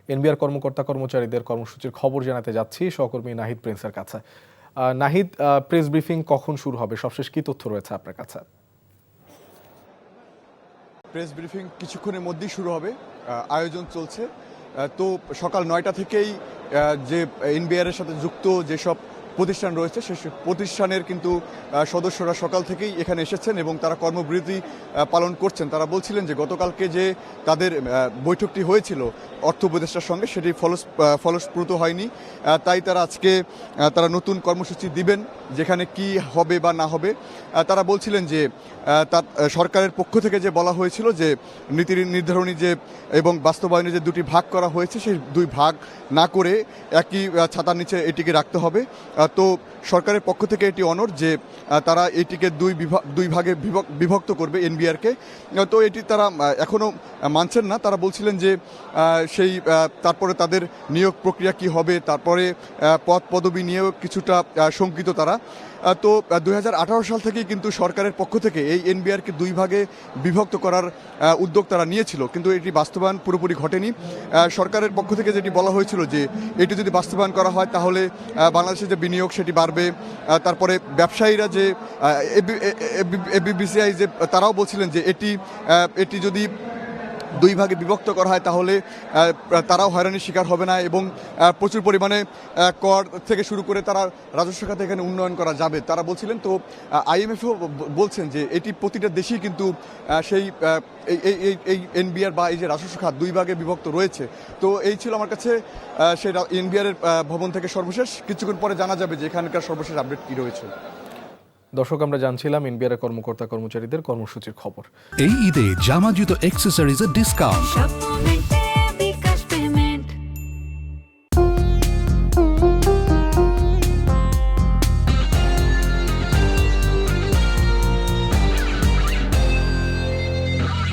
NBR কর্মকর্তা কর্মচারীদের কর্মসূচির খবর জানাতে যাচ্ছি সহকর্মী নাহিদ প্রিন্সের কাছে। নাহিদ, প্রেস ব্রিফিং কখন শুরু হবে, সবশেষ কি তথ্য রয়েছে আপনার কাছে? প্রেস ব্রিফিং কিছুক্ষণের মধ্যেই শুরু হবে, আয়োজন চলছে। তো সকাল 9টা থেকেই যে এনবিআর এর সাথে যুক্ত যেসব প্রতিষ্ঠান রয়েছে সেই প্রতিষ্ঠানের কিন্তু সদস্যরা সকাল থেকেই এখানে এসেছেন এবং তারা কর্মবিরতি পালন করছেন। তারা বলছিলেন যে গতকালকে যে তাদের বৈঠকটি হয়েছিল অর্থ উপদেষ্টার সঙ্গে সেটি ফলপ্রসূ হয়নি, তাই তারা আজকে তারা নতুন কর্মসূচি দিবেন, যেখানে কি হবে বা না হবে। তারা বলছিলেন যে তার সরকারের পক্ষ থেকে যে বলা হয়েছিল যে নীতি নির্ধারণী যে এবং বাস্তবায়নে যে দুটি ভাগ করা হয়েছে সেই দুই ভাগ না করে একই ছাতার নিচে এটিকে রাখতে হবে। তো সরকারের পক্ষ থেকে এটি অনড় যে তারা এটিকে দুই ভাগে বিভক্ত করবে এনবিআরকে। তো এটি তারা এখনও মানছেন না। তারা বলছিলেন যে সেই তারপরে তাদের নিয়োগ প্রক্রিয়া কি হবে, তারপরে পদ পদবি নিয়েও কিছুটা শঙ্কিত তারা। তো 2018 সাল থেকেই কিন্তু সরকারের পক্ষ থেকে এই এনবিআরকে দুই ভাগে বিভক্ত করার উদ্যোগ তারা নিয়েছিল, কিন্তু এটি বাস্তবায়ন পুরোপুরি ঘটেনি। সরকারের পক্ষ থেকে যেটি বলা হয়েছিল যে এটি যদি বাস্তবায়ন করা হয় তাহলে বাংলাদেশে যে বিনিয়োগ সেটি বাড়বে। তারপরে ব্যবসায়ীরা যে এবিবিসিআই যে তারাও বলছিলেন যে এটি যদি দুই ভাগে বিভক্ত করা হয় তাহলে তারাও হয়রানির শিকার হবে না এবং প্রচুর পরিমাণে কর থেকে শুরু করে তারা রাজস্ব খাতে এখানে উন্নয়ন করা যাবে তারা বলছিলেন। তো আইএমএফও বলছেন যে এটি প্রতিটা দেশেই কিন্তু সেই এই এনবিআর বা এই যে রাজস্ব খাত দুই ভাগে বিভক্ত রয়েছে। তো এই ছিল আমার কাছে সেই এনবিআর এর ভবন থেকে সর্বশেষ। কিছুক্ষণ পরে জানা যাবে যে এখানকার সর্বশেষ আপডেট কী রয়েছে। দর্শক, আমরা জানছিলাম এনবিআর কর্মকর্তা কর্মচারীদের কর্মসূচির খবর। এই ঈদে জামা জুতো অ্যাক্সেসরিজের ডিসকাউন্ট।